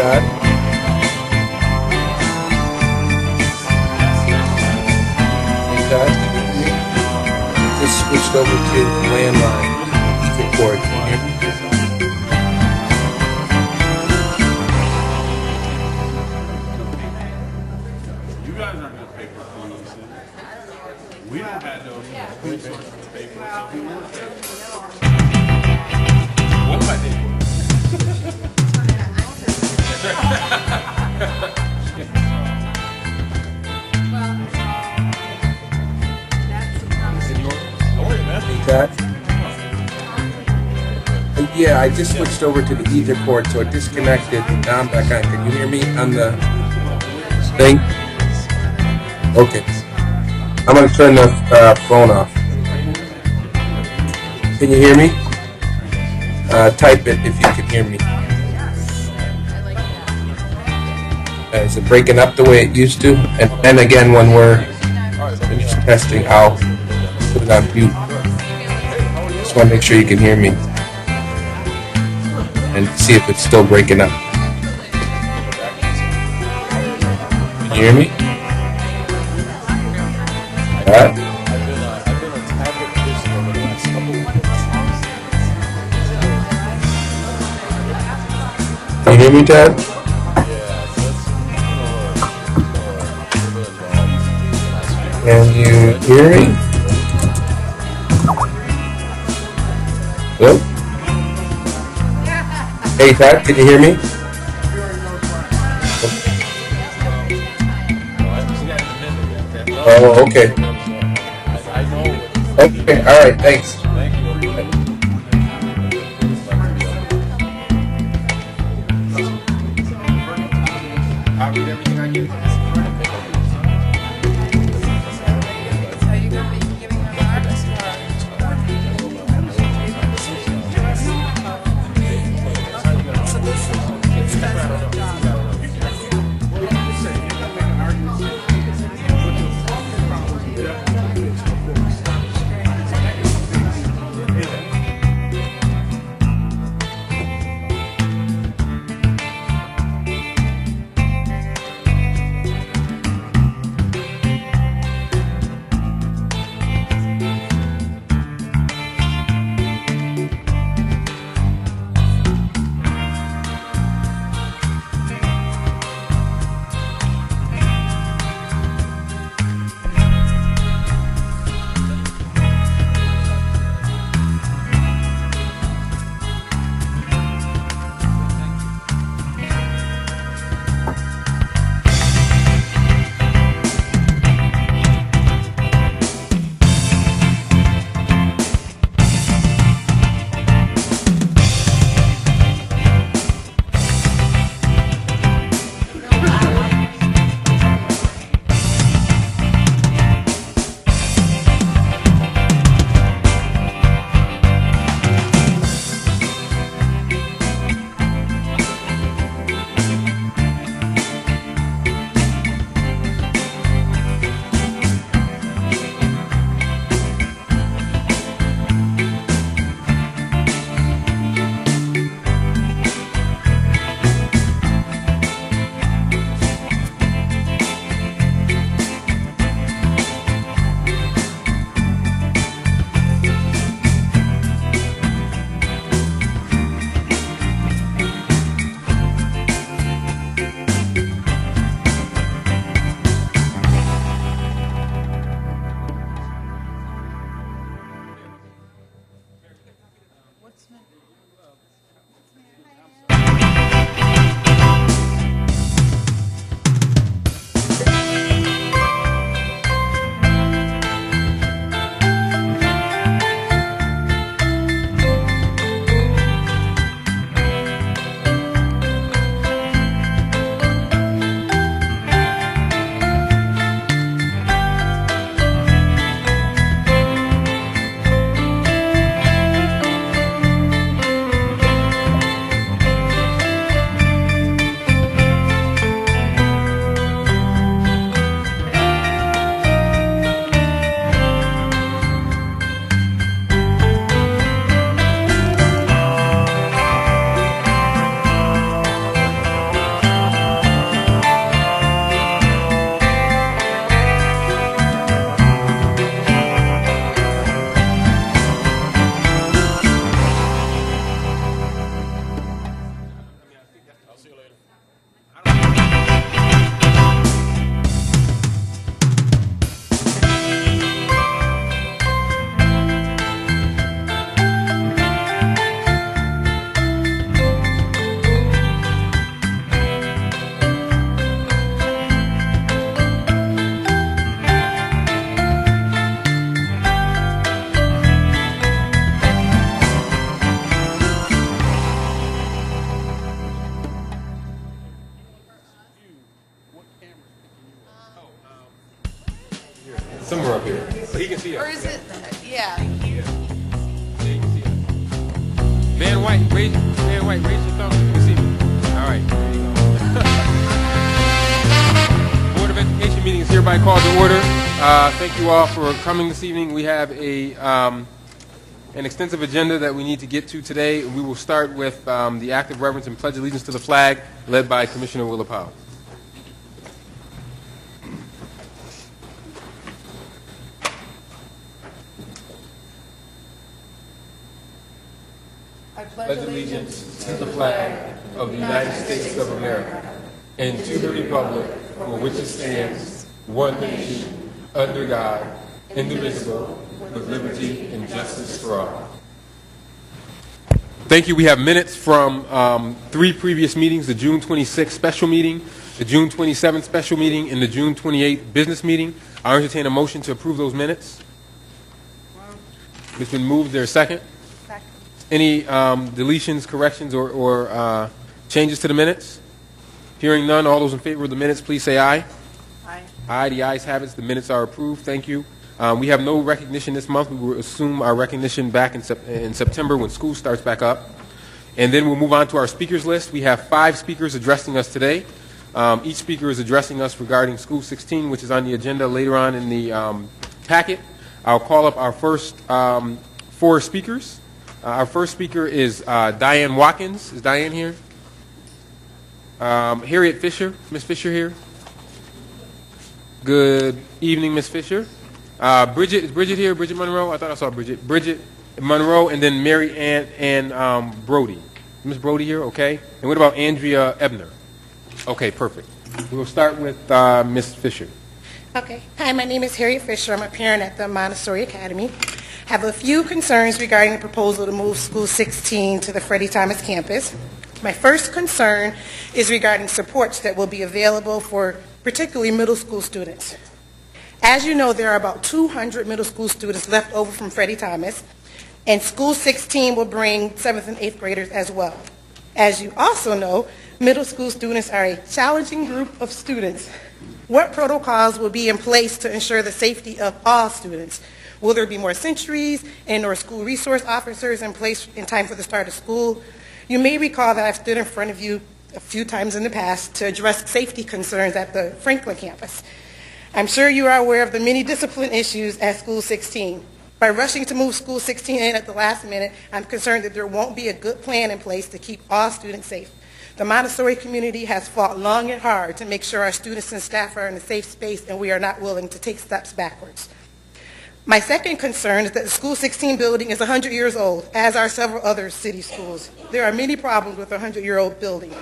Todd. Hey, Todd. Just switched over to landline. Record. You guys aren't good paper police. We don't have those resources to pay for it, so we want to pay for it. What if I did? That? Yeah, I just switched over to the ether cord, so it disconnected. Now I'm back on. Can you hear me on the thing? Okay. I'm going to turn the phone off. Can you hear me? Type it if you can hear me. Is it breaking up the way it used to? And then again, when we're finished testing, I'll put it on mute. Just want to make sure you can hear me and see if it's still breaking up. Can you hear me? All right. Can you hear me, Ted? Can you hear me? Hello? Hey, Ted, can you hear me? Oh, okay. Okay, all right, thanks. I read everything I get. raise your thumb so you can see me. All right, there you go. Board of Education meeting is hereby called to order. Thank you all for coming this evening. We have an extensive agenda that we need to get to today. We will start with the act of reverence and pledge allegiance to the flag, led by Commissioner Willa Powell. I pledge allegiance to the flag of the United States of America and to the republic for which it stands, one nation, under God, indivisible, with liberty and justice for all. Thank you. We have minutes from 3 previous meetings, the June 26th special meeting, the June 27th special meeting, and the June 28th business meeting. I entertain a motion to approve those minutes. It's been moved. Is there a second? Second. Any deletions, corrections, or changes to the minutes? Hearing none, all those in favor of the minutes, please say aye. Aye. Aye. The ayes have it. The minutes are approved. Thank you. We have no recognition this month. We will assume our recognition back in September when school starts back up. And then we'll move on to our speakers list. We have 5 speakers addressing us today. Each speaker is addressing us regarding School 16, which is on the agenda later on in the packet. I'll call up our first 4 speakers. Our first speaker is Diane Watkins. Is Diane here? Harriet Fisher. Ms. Fisher here? Good evening, Ms. Fisher. Bridget, is Bridget here? Bridget Monroe? I thought I saw Bridget. Bridget Monroe, and then Mary Ann Brody. Ms. Brody here? Okay. And what about Andrea Ebner? Okay, perfect. We'll start with Ms. Fisher. Okay. Hi, my name is Harriet Fisher. I'm a parent at the Montessori Academy. I have a few concerns regarding the proposal to move School 16 to the Freddie Thomas campus. My first concern is regarding supports that will be available for particularly middle school students. As you know, there are about 200 middle school students left over from Freddie Thomas, and School 16 will bring 7th and 8th graders as well. As you also know, middle school students are a challenging group of students. What protocols will be in place to ensure the safety of all students? Will there be more centuries and/or school resource officers in place in time for the start of school? You may recall that I've stood in front of you a few times in the past to address safety concerns at the Franklin campus. I'm sure you are aware of the many discipline issues at School 16. By rushing to move School 16 in at the last minute, I'm concerned that there won't be a good plan in place to keep all students safe. The Montessori community has fought long and hard to make sure our students and staff are in a safe space, and we are not willing to take steps backwards. My second concern is that the School 16 building is 100 years old, as are several other city schools. There are many problems with a 100-year-old building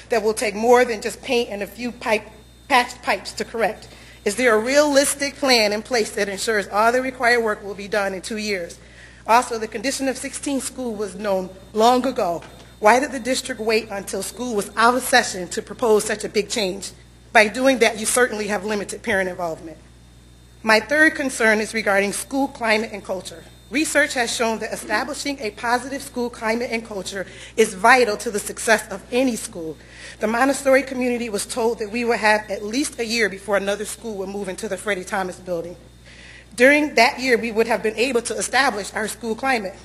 that will take more than just paint and a few patched pipes to correct. Is there a realistic plan in place that ensures all the required work will be done in 2 years? Also, the condition of 16 school was known long ago. Why did the district wait until school was out of session to propose such a big change? By doing that, you certainly have limited parent involvement. My third concern is regarding school climate and culture. Research has shown that establishing a positive school climate and culture is vital to the success of any school. The Montessori community was told that we would have at least a year before another school would move into the Freddie Thomas building. During that year, we would have been able to establish our school climate.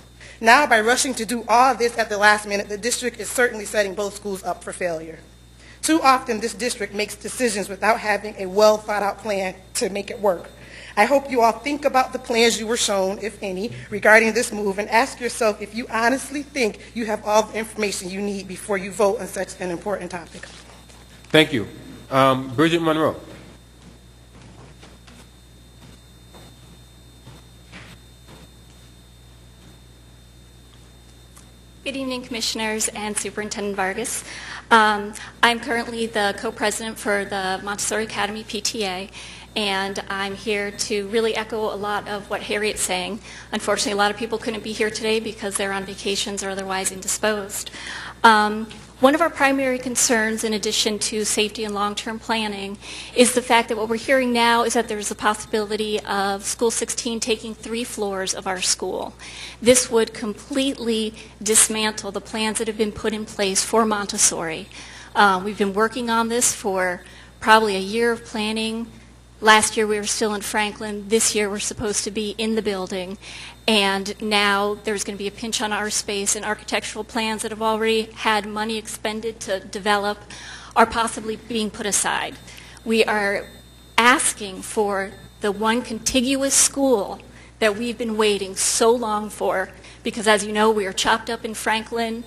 Now, by rushing to do all this at the last minute, the district is certainly setting both schools up for failure. Too often, this district makes decisions without having a well-thought-out plan to make it work. I hope you all think about the plans you were shown, if any, regarding this move, and ask yourself if you honestly think you have all the information you need before you vote on such an important topic. Thank you. Bridget Monroe. Good evening, Commissioners and Superintendent Vargas. I'm currently the co-president for the Montessori Academy PTA, and I'm here to really echo a lot of what Harriet's saying. Unfortunately, a lot of people couldn't be here today because they're on vacations or otherwise indisposed. One of our primary concerns, in addition to safety and long-term planning, is the fact that what we're hearing now is that there's a possibility of School 16 taking 3 floors of our school. This would completely dismantle the plans that have been put in place for Montessori. We've been working on this for probably a year of planning, Last year we were still in Franklin. This year we're supposed to be in the building. And now there's going to be a pinch on our space, and architectural plans that have already had money expended to develop are possibly being put aside. We are asking for the one contiguous school that we've been waiting so long for, because as you know, we are chopped up in Franklin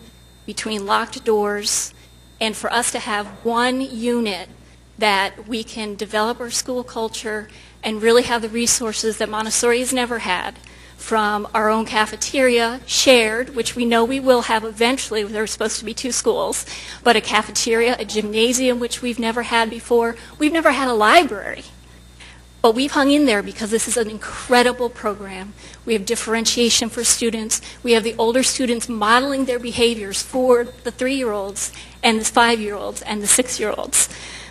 between locked doors, and for us to have one unit that we can develop our school culture and really have the resources that Montessori has never had, from our own cafeteria shared, which we know we will have eventually. There are supposed to be 2 schools, but a cafeteria, a gymnasium, which we've never had before. We've never had a library. But we've hung in there because this is an incredible program. We have differentiation for students. We have the older students modeling their behaviors for the 3-year-olds and the 5-year-olds and the 6-year-olds.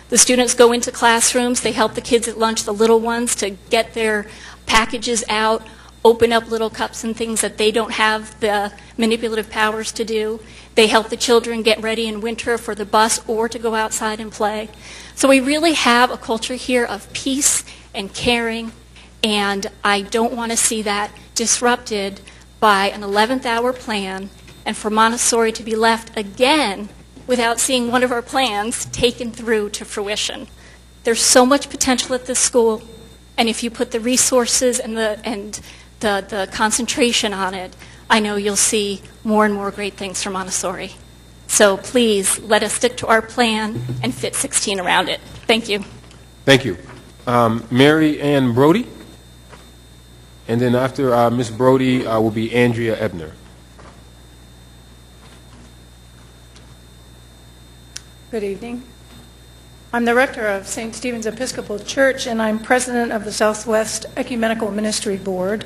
The students go into classrooms. They help the kids at lunch, the little ones, to get their packages out, open up little cups and things that they don't have the manipulative powers to do. They help the children get ready in winter for the bus or to go outside and play. So we really have a culture here of peace and caring, and I don't want to see that disrupted by an 11th hour plan and for Montessori to be left again without seeing one of our plans taken through to fruition. There's so much potential at this school, and if you put the resources and the concentration on it, I know you'll see more and more great things for Montessori. So please let us stick to our plan and fit 16 around it. Thank you. Thank you. Mary Ann Brody, and then after Ms. Brody will be Andrea Ebner. Good evening. I'm the rector of St. Stephen's Episcopal Church, and I'm president of the Southwest Ecumenical Ministry Board.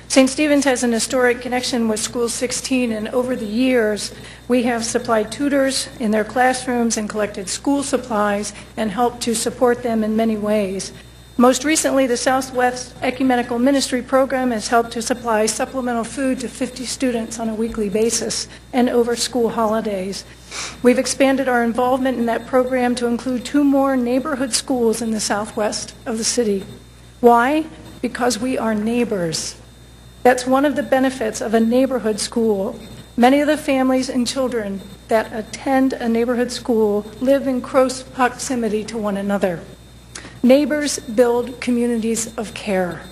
St. Stephen's has an historic connection with School 16, and over the years, we have supplied tutors in their classrooms and collected school supplies and helped to support them in many ways. Most recently, the Southwest Ecumenical Ministry Program has helped to supply supplemental food to 50 students on a weekly basis and over school holidays. We've expanded our involvement in that program to include 2 more neighborhood schools in the southwest of the city. Why? Because we are neighbors. That's one of the benefits of a neighborhood school. Many of the families and children that attend a neighborhood school live in close proximity to one another. Neighbors build communities of care.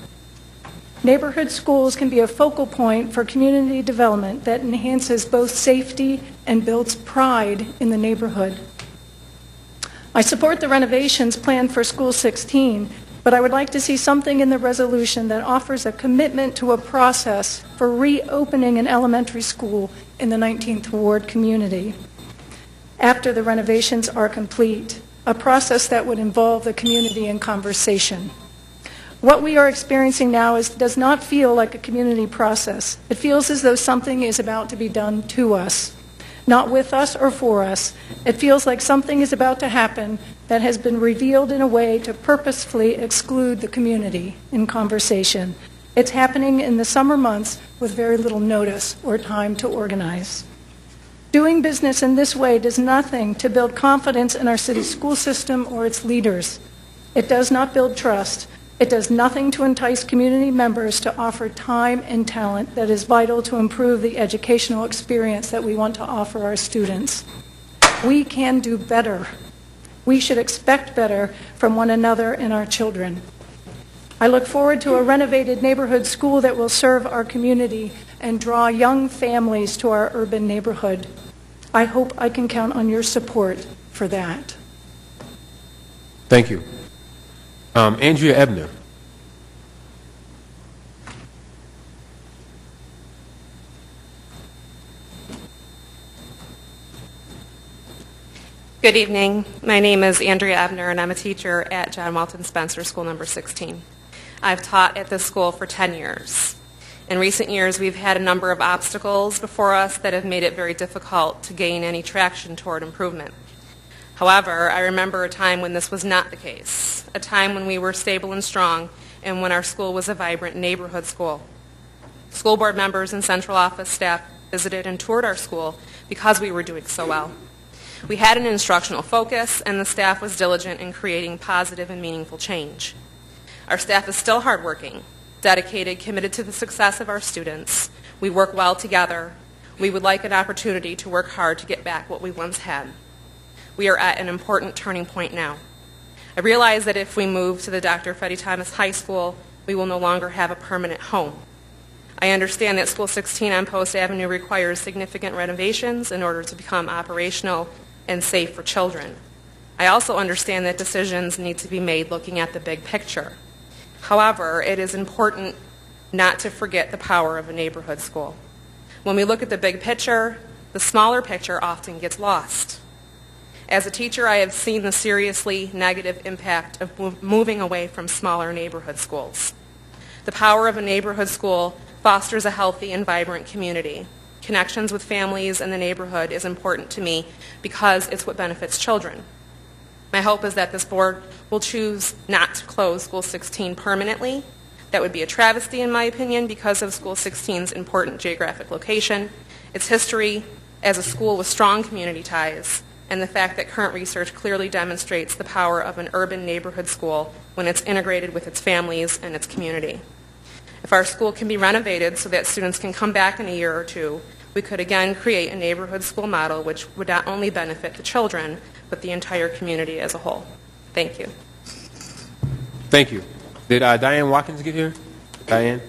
Neighborhood schools can be a focal point for community development that enhances both safety and builds pride in the neighborhood. I support the renovations planned for School 16, but I would like to see something in the resolution that offers a commitment to a process for reopening an elementary school in the 19th Ward community after the renovations are complete, a process that would involve the community in conversation. What we are experiencing now does not feel like a community process. It feels as though something is about to be done to us, not with us or for us. It feels like something is about to happen that has been revealed in a way to purposefully exclude the community in conversation. It's happening in the summer months with very little notice or time to organize. Doing business in this way does nothing to build confidence in our city's school system or its leaders. It does not build trust. It does nothing to entice community members to offer time and talent that is vital to improve the educational experience that we want to offer our students. We can do better. We should expect better from one another and our children. I look forward to a renovated neighborhood school that will serve our community and draw young families to our urban neighborhood. I hope I can count on your support for that. Thank you. Andrea Ebner. Good evening. My name is Andrea Ebner, and I'm a teacher at John Walton Spencer School number 16. I've taught at this school for 10 years. In recent years, we've had a number of obstacles before us that have made it very difficult to gain any traction toward improvement. However, I remember a time when this was not the case, a time when we were stable and strong, and when our school was a vibrant neighborhood school. School board members and central office staff visited and toured our school because we were doing so well. We had an instructional focus, and the staff was diligent in creating positive and meaningful change. Our staff is still hardworking, dedicated, committed to the success of our students. We work well together. We would like an opportunity to work hard to get back what we once had. We are at an important turning point now. I realize that if we move to the Dr. Freddie Thomas High School, we will no longer have a permanent home. I understand that School 16 on Post Avenue requires significant renovations in order to become operational and safe for children. I also understand that decisions need to be made looking at the big picture. However, it is important not to forget the power of a neighborhood school. When we look at the big picture, the smaller picture often gets lost. As a teacher, I have seen the seriously negative impact of moving away from smaller neighborhood schools. The power of a neighborhood school fosters a healthy and vibrant community. Connections with families and the neighborhood is important to me because it's what benefits children. My hope is that this board will choose not to close School 16 permanently. That would be a travesty, in my opinion, because of School 16's important geographic location, its history as a school with strong community ties, and the fact that current research clearly demonstrates the power of an urban neighborhood school when it's integrated with its families and its community. If our school can be renovated so that students can come back in a year or two, we could again create a neighborhood school model which would not only benefit the children, but the entire community as a whole. Thank you. Thank you. Did Diane Watkins get here? Diane?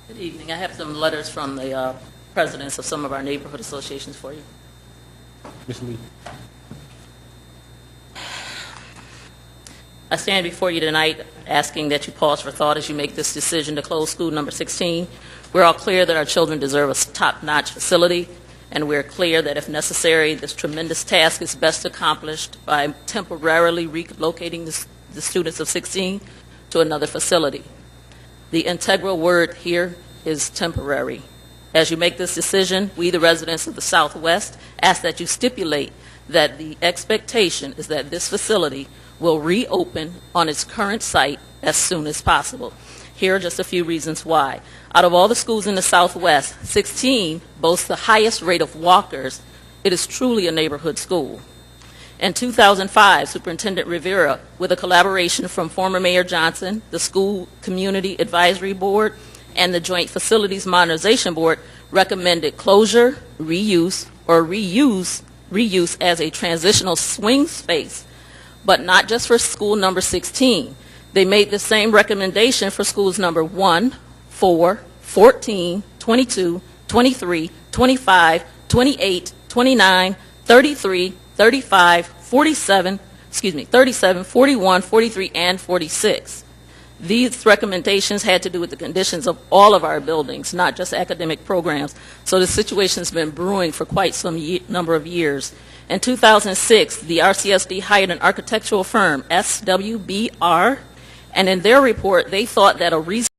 Good evening. I have some letters from the presidents of some of our neighborhood associations for you. Ms. Lee. I stand before you tonight asking that you pause for thought as you make this decision to close school number 16. We're all clear that our children deserve a top-notch facility, and we're clear that if necessary, this tremendous task is best accomplished by temporarily relocating the students of 16 to another facility. The integral word here is temporary. As you make this decision, we, the residents of the Southwest, ask that you stipulate that the expectation is that this facility will reopen on its current site as soon as possible. Here are just a few reasons why. Out of all the schools in the Southwest, 16 boasts the highest rate of walkers. It is truly a neighborhood school. In 2005, Superintendent Rivera, with a collaboration from former Mayor Johnson, the School Community Advisory Board, and the Joint Facilities Modernization Board, recommended closure, reuse, or reuse as a transitional swing space, but not just for school number 16. They made the same recommendation for schools number 1, 4, 14, 22, 23, 25, 28, 29, 33, 35, 37, 41, 43, and 46. These recommendations had to do with the conditions of all of our buildings, not just academic programs. So the situation has been brewing for quite some number of years. In 2006, the RCSD hired an architectural firm, SWBR, and in their report, they thought that a reason